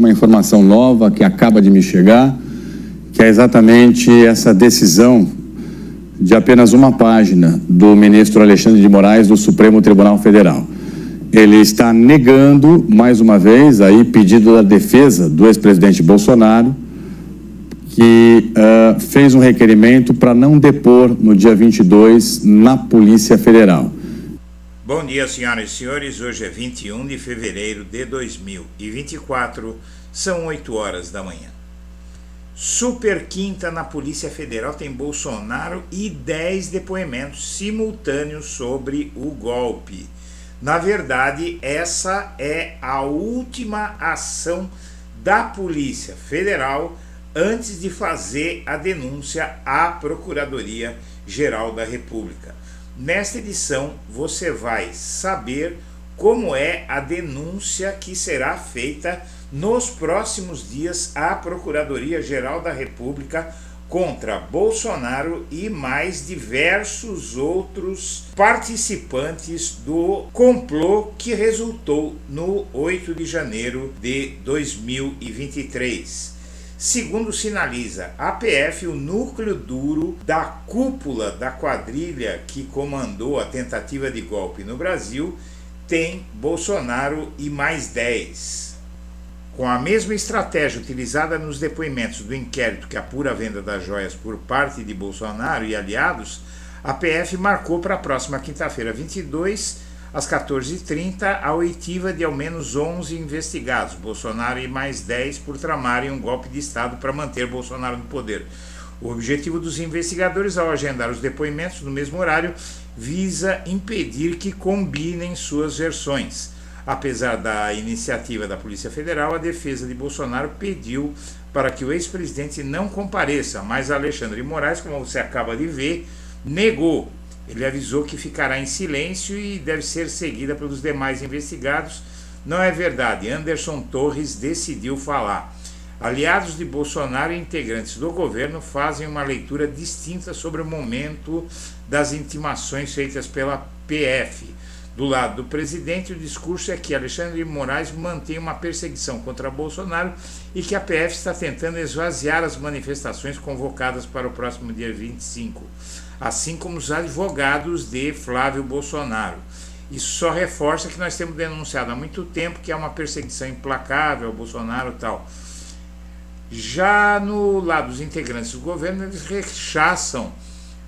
uma informação nova que acaba de me chegar, que é exatamente essa decisão de apenas uma página do ministro Alexandre de Moraes do Supremo Tribunal Federal. Ele está negando, mais uma vez, aí pedido da defesa do ex-presidente Bolsonaro, que fez um requerimento para não depor no dia 22 na Polícia Federal. Bom dia, senhoras e senhores. Hoje é 21 de fevereiro de 2024, são 8 horas da manhã. Super quinta na Polícia Federal tem Bolsonaro e 10 depoimentos simultâneos sobre o golpe. Na verdade, essa é a última ação da Polícia Federal antes de fazer a denúncia à Procuradoria-Geral da República. Nesta edição, você vai saber como é a denúncia que será feita nos próximos dias à Procuradoria-Geral da República contra Bolsonaro e mais diversos outros participantes do complô que resultou no 8 de janeiro de 2023. Segundo sinaliza a PF, o núcleo duro da cúpula da quadrilha que comandou a tentativa de golpe no Brasil tem Bolsonaro e mais 10. Com a mesma estratégia utilizada nos depoimentos do inquérito que apura a venda das joias por parte de Bolsonaro e aliados, a PF marcou para a próxima quinta-feira, 22, às 14h30, a oitiva de ao menos 11 investigados, Bolsonaro e mais 10, por tramarem um golpe de Estado para manter Bolsonaro no poder. O objetivo dos investigadores, ao agendar os depoimentos no mesmo horário, visa impedir que combinem suas versões. Apesar da iniciativa da Polícia Federal, a defesa de Bolsonaro pediu para que o ex-presidente não compareça, mas Alexandre de Moraes, como você acaba de ver, negou. Ele avisou que ficará em silêncio e deve ser seguida pelos demais investigados. Não é verdade, Anderson Torres decidiu falar. Aliados de Bolsonaro e integrantes do governo fazem uma leitura distinta sobre o momento das intimações feitas pela PF. Do lado do presidente, o discurso é que Alexandre de Moraes mantém uma perseguição contra Bolsonaro e que a PF está tentando esvaziar as manifestações convocadas para o próximo dia 25, assim como os advogados de Flávio Bolsonaro. Isso só reforça que nós temos denunciado há muito tempo que há uma perseguição implacável ao Bolsonaro e tal. Já no lado dos integrantes do governo, eles rechaçam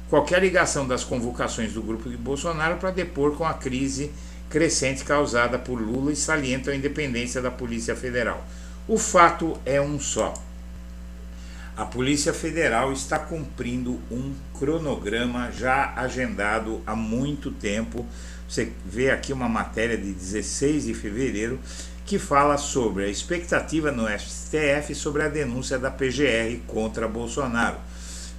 qualquer ligação das convocações do grupo de Bolsonaro para depor com a crise crescente causada por Lula e salientam a independência da Polícia Federal. O fato é um só. A Polícia Federal está cumprindo um cronograma já agendado há muito tempo. Você vê aqui uma matéria de 16 de fevereiro que fala sobre a expectativa no STF sobre a denúncia da PGR contra Bolsonaro.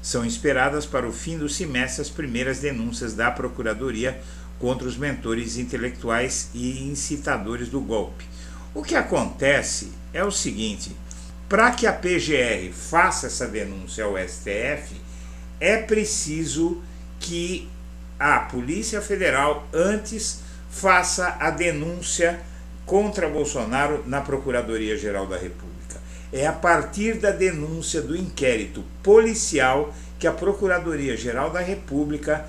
São esperadas para o fim do semestre as primeiras denúncias da Procuradoria contra os mentores intelectuais e incitadores do golpe. O que acontece é o seguinte: para que a PGR faça essa denúncia ao STF, é preciso que a Polícia Federal antes faça a denúncia contra Bolsonaro na Procuradoria-Geral da República. É a partir da denúncia do inquérito policial que a Procuradoria-Geral da República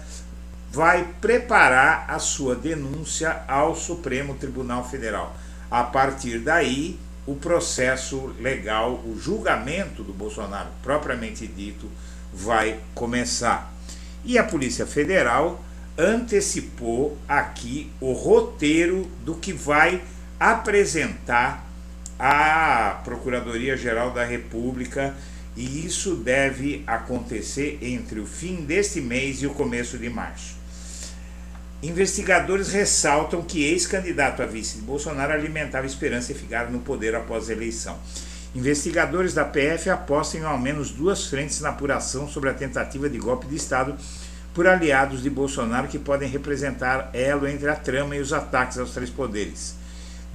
vai preparar a sua denúncia ao Supremo Tribunal Federal. A partir daí, o processo legal, o julgamento do Bolsonaro, propriamente dito, vai começar. E a Polícia Federal antecipou aqui o roteiro do que vai apresentar à Procuradoria-Geral da República, e isso deve acontecer entre o fim deste mês e o começo de março. Investigadores ressaltam que ex-candidato a vice de Bolsonaro alimentava esperança em ficar no poder após a eleição. Investigadores da PF apostam em ao menos 2 frentes na apuração sobre a tentativa de golpe de Estado por aliados de Bolsonaro que podem representar elo entre a trama e os ataques aos 3 poderes.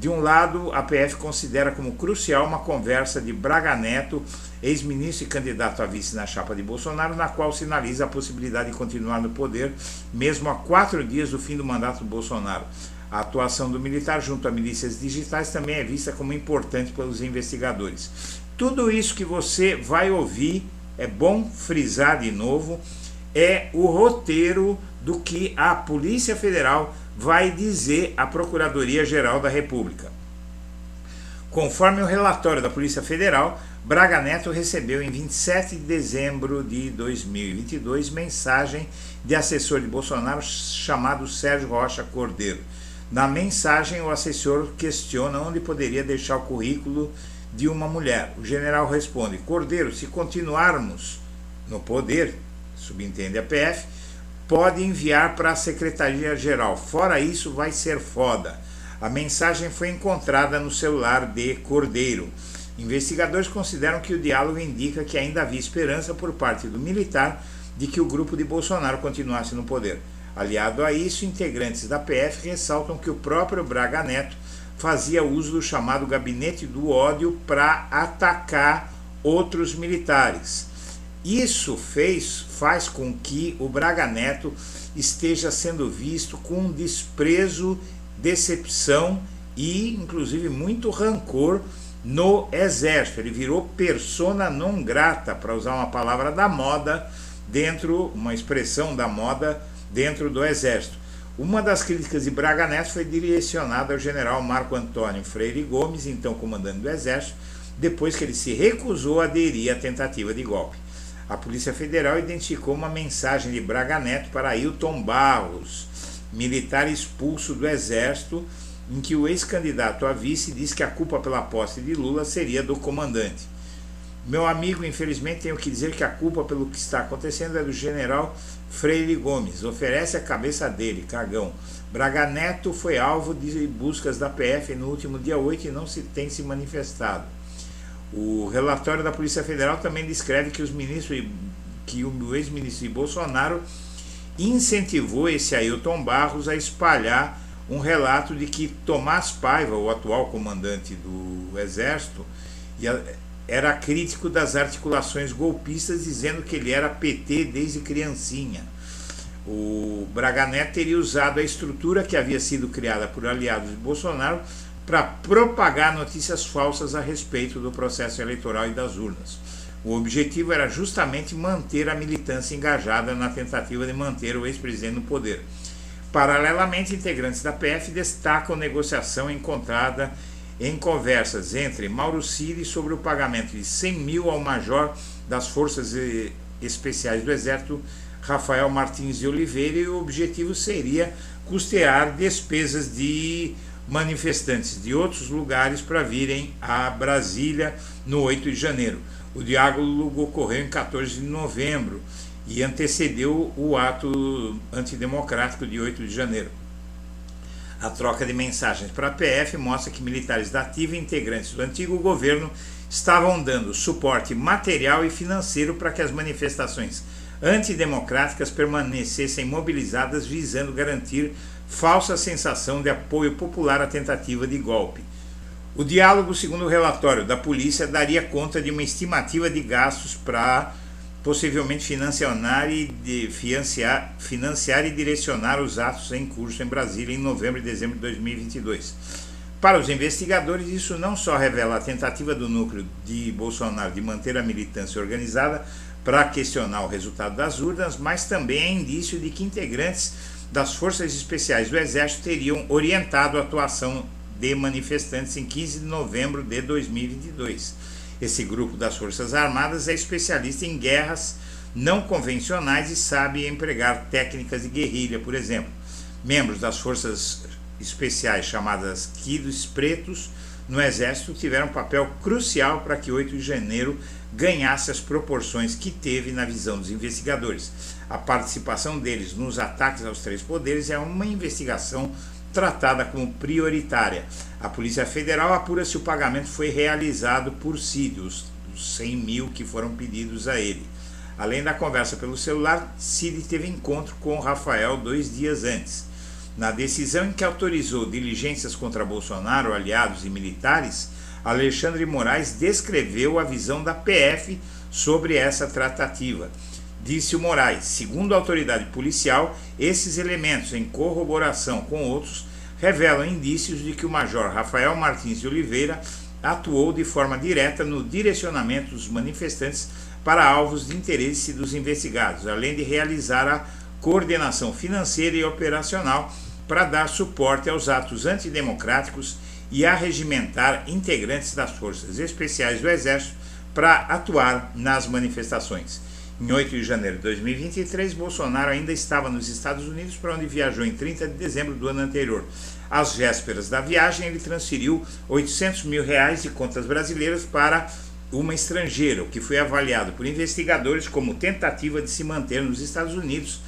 De um lado, a PF considera como crucial uma conversa de Braga Neto, ex-ministro e candidato a vice na chapa de Bolsonaro, na qual sinaliza a possibilidade de continuar no poder, mesmo a 4 dias do fim do mandato do Bolsonaro. A atuação do militar junto a milícias digitais também é vista como importante pelos investigadores. Tudo isso que você vai ouvir, é bom frisar de novo, é o roteiro do que a Polícia Federal vai dizer à Procuradoria-Geral da República. Conforme o relatório da Polícia Federal, Braga Neto recebeu em 27 de dezembro de 2022 mensagem de assessor de Bolsonaro chamado Sérgio Rocha Cordeiro. Na mensagem, o assessor questiona onde poderia deixar o currículo de uma mulher. O general responde: Cordeiro, se continuarmos no poder, subentende a PF, pode enviar para a Secretaria-Geral. Fora isso, vai ser foda. A mensagem foi encontrada no celular de Cordeiro. Investigadores consideram que o diálogo indica que ainda havia esperança por parte do militar de que o grupo de Bolsonaro continuasse no poder. Aliado a isso, integrantes da PF ressaltam que o próprio Braga Neto fazia uso do chamado gabinete do ódio para atacar outros militares. Isso faz com que o Braga Neto esteja sendo visto com desprezo, decepção e, inclusive, muito rancor no Exército. Ele virou persona non grata, para usar uma palavra da moda, uma expressão da moda dentro do Exército. Uma das críticas de Braga Neto foi direcionada ao general Marco Antônio Freire Gomes, então comandante do Exército, depois que ele se recusou a aderir à tentativa de golpe. A Polícia Federal identificou uma mensagem de Braga Neto para Ailton Barros, militar expulso do Exército, em que o ex-candidato a vice disse que a culpa pela posse de Lula seria do comandante. Meu amigo, infelizmente tenho que dizer que a culpa pelo que está acontecendo é do general Freire Gomes. Oferece a cabeça dele, cagão. Braga Neto foi alvo de buscas da PF no último dia 8 e não tem se manifestado. O relatório da Polícia Federal também descreve que o ex-ministro de Bolsonaro incentivou esse Ailton Barros a espalhar um relato de que Tomás Paiva, o atual comandante do Exército, era crítico das articulações golpistas, dizendo que ele era PT desde criancinha. O Braga Neto teria usado a estrutura que havia sido criada por aliados de Bolsonaro para propagar notícias falsas a respeito do processo eleitoral e das urnas. O objetivo era justamente manter a militância engajada na tentativa de manter o ex-presidente no poder. Paralelamente, integrantes da PF destacam negociação encontrada em conversas entre Mauro Cid sobre o pagamento de 100 mil ao major das Forças Especiais do Exército, Rafael Martins de Oliveira, e o objetivo seria custear despesas de manifestantes de outros lugares para virem a Brasília no 8 de janeiro. O diálogo ocorreu em 14 de novembro e antecedeu o ato antidemocrático de 8 de janeiro. A troca de mensagens para a PF mostra que militares da ativa e integrantes do antigo governo estavam dando suporte material e financeiro para que as manifestações antidemocráticas permanecessem mobilizadas, visando garantir falsa sensação de apoio popular à tentativa de golpe. O diálogo, segundo o relatório da polícia, daria conta de uma estimativa de gastos para possivelmente financiar e direcionar os atos em curso em Brasília em novembro e dezembro de 2022. Para os investigadores, isso não só revela a tentativa do núcleo de Bolsonaro de manter a militância organizada para questionar o resultado das urnas, mas também é indício de que integrantes das Forças Especiais do Exército teriam orientado a atuação de manifestantes em 15 de novembro de 2022. Esse grupo das Forças Armadas é especialista em guerras não convencionais e sabe empregar técnicas de guerrilha, por exemplo. Membros das Forças Especiais, chamadas Quilos Pretos, no Exército, tiveram um papel crucial para que 8 de janeiro ganhasse as proporções que teve na visão dos investigadores. A participação deles nos ataques aos três poderes é uma investigação tratada como prioritária. A Polícia Federal apura se o pagamento foi realizado por Cid, os 100 mil que foram pedidos a ele. Além da conversa pelo celular, Cid teve encontro com Rafael 2 dias antes. Na decisão em que autorizou diligências contra Bolsonaro, aliados e militares, Alexandre de Moraes descreveu a visão da PF sobre essa tratativa. Disse o Moraes: segundo a autoridade policial, esses elementos, em corroboração com outros, revelam indícios de que o major Rafael Martins de Oliveira atuou de forma direta no direcionamento dos manifestantes para alvos de interesse dos investigados, além de realizar a coordenação financeira e operacional para dar suporte aos atos antidemocráticos e arregimentar integrantes das forças especiais do Exército para atuar nas manifestações. Em 8 de janeiro de 2023, Bolsonaro ainda estava nos Estados Unidos, para onde viajou em 30 de dezembro do ano anterior. Às vésperas da viagem, ele transferiu R$800 mil de contas brasileiras para uma estrangeira, o que foi avaliado por investigadores como tentativa de se manter nos Estados Unidos,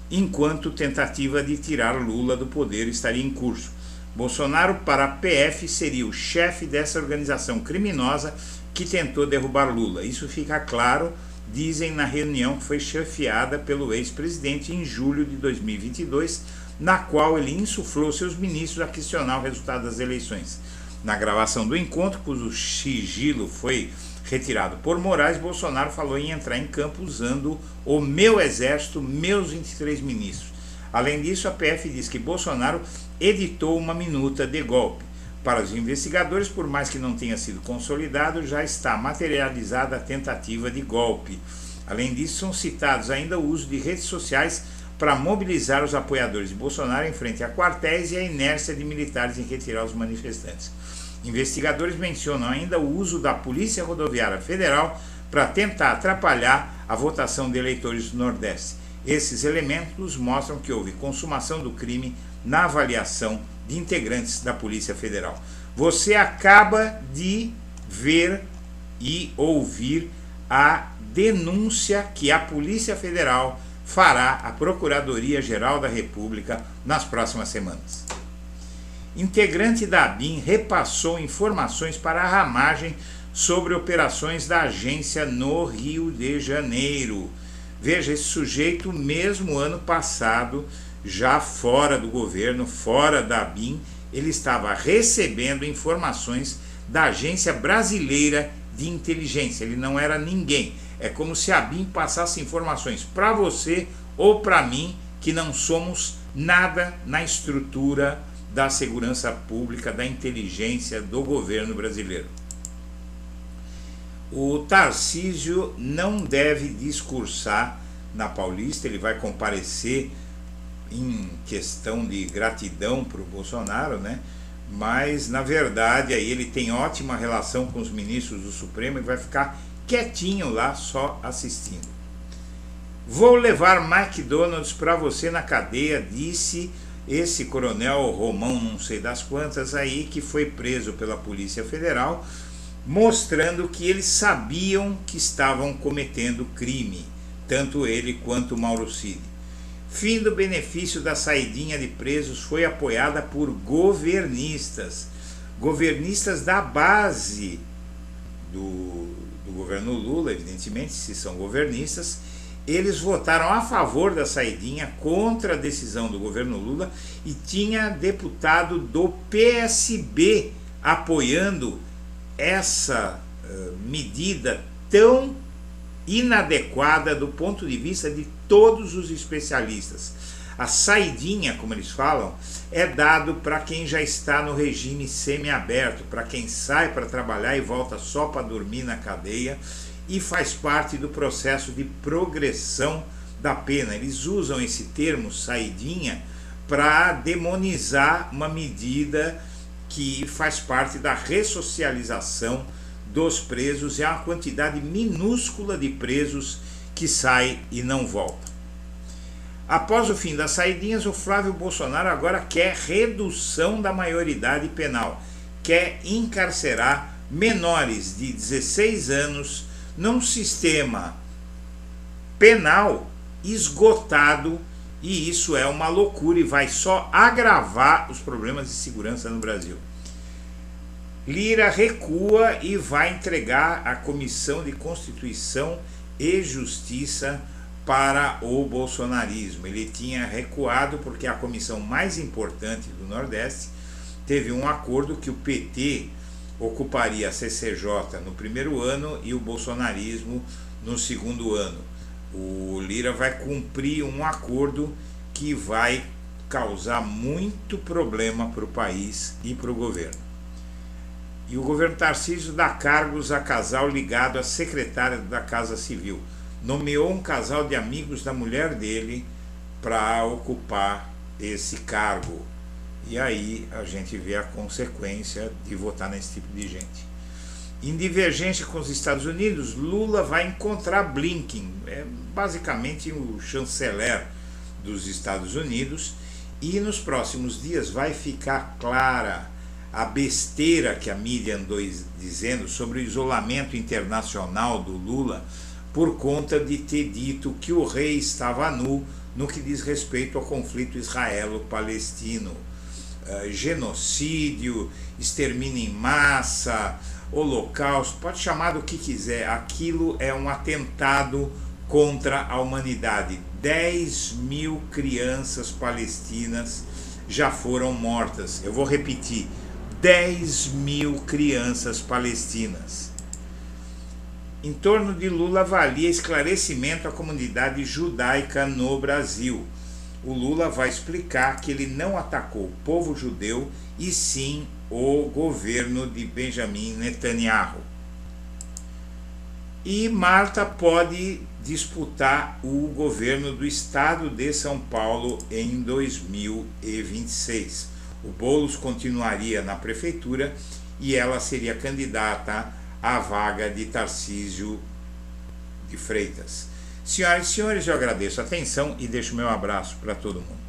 enquanto tentativa de tirar Lula do poder estaria em curso. Bolsonaro, para a PF, seria o chefe dessa organização criminosa que tentou derrubar Lula. Isso fica claro, dizem, na reunião que foi chefiada pelo ex-presidente em julho de 2022, na qual ele insuflou seus ministros a questionar o resultado das eleições. Na gravação do encontro, cujo sigilo foi retirado por Moraes, Bolsonaro falou em entrar em campo usando o meu exército, meus 23 ministros. Além disso, a PF diz que Bolsonaro editou uma minuta de golpe. Para os investigadores, por mais que não tenha sido consolidado, já está materializada a tentativa de golpe. Além disso, são citados ainda o uso de redes sociais para mobilizar os apoiadores de Bolsonaro em frente a quartéis e a inércia de militares em retirar os manifestantes. Investigadores mencionam ainda o uso da Polícia Rodoviária Federal para tentar atrapalhar a votação de eleitores do Nordeste. Esses elementos mostram que houve consumação do crime na avaliação de integrantes da Polícia Federal. Você acaba de ver e ouvir a denúncia que a Polícia Federal fará à Procuradoria-Geral da República nas próximas semanas. Integrante da ABIN repassou informações para a ramagem sobre operações da agência no Rio de Janeiro. Veja, esse sujeito, mesmo ano passado, já fora do governo, fora da ABIN, ele estava recebendo informações da Agência Brasileira de Inteligência. Ele não era ninguém. É como se a ABIN passasse informações para você ou para mim, que não somos nada na estrutura da segurança pública, da inteligência do governo brasileiro. O Tarcísio não deve discursar na Paulista, ele vai comparecer em questão de gratidão para o Bolsonaro, né? Mas na verdade aí ele tem ótima relação com os ministros do Supremo e vai ficar quietinho lá só assistindo. Vou levar McDonald's para você na cadeia, disse esse coronel Romão não sei das quantas aí, que foi preso pela Polícia Federal, mostrando que eles sabiam que estavam cometendo crime, tanto ele quanto o Mauro Cid. Fim do benefício da saidinha de presos foi apoiada por governistas da base do governo Lula, evidentemente, se são governistas. Eles votaram a favor da saidinha, contra a decisão do governo Lula, e tinha deputado do PSB apoiando essa medida tão inadequada do ponto de vista de todos os especialistas. A saidinha, como eles falam, é dado para quem já está no regime semiaberto, para quem sai para trabalhar e volta só para dormir na cadeia, e faz parte do processo de progressão da pena. Eles usam esse termo saidinha para demonizar uma medida que faz parte da ressocialização dos presos. É uma quantidade minúscula de presos que sai e não volta. Após o fim das saidinhas, o Flávio Bolsonaro agora quer redução da maioridade penal, quer encarcerar menores de 16 anos num sistema penal esgotado, e isso é uma loucura e vai só agravar os problemas de segurança no Brasil. Lira recua e vai entregar a Comissão de Constituição e Justiça para o bolsonarismo. Ele tinha recuado porque a comissão mais importante do Nordeste teve um acordo que o PT ocuparia a CCJ no primeiro ano e o bolsonarismo no segundo ano. O Lira vai cumprir um acordo que vai causar muito problema para o país e para o governo. E o governo Tarcísio dá cargos a casal ligado à secretária da Casa Civil. Nomeou um casal de amigos da mulher dele para ocupar esse cargo. E aí a gente vê a consequência de votar nesse tipo de gente. Em divergência com os Estados Unidos, Lula vai encontrar Blinken, basicamente o chanceler dos Estados Unidos, e nos próximos dias vai ficar clara a besteira que a mídia andou dizendo sobre o isolamento internacional do Lula por conta de ter dito que o rei estava nu no que diz respeito ao conflito israelo-palestino. Genocídio, extermínio em massa, holocausto, pode chamar do que quiser, aquilo é um atentado contra a humanidade. 10.000 crianças palestinas já foram mortas. Eu vou repetir, 10.000 crianças palestinas. Em torno de Lula avalia esclarecimento à comunidade judaica no Brasil. O Lula vai explicar que ele não atacou o povo judeu e sim o governo de Benjamin Netanyahu. E Marta pode disputar o governo do estado de São Paulo em 2026. O Boulos continuaria na prefeitura e ela seria candidata à vaga de Tarcísio de Freitas. Senhoras e senhores, eu agradeço a atenção e deixo meu abraço para todo mundo.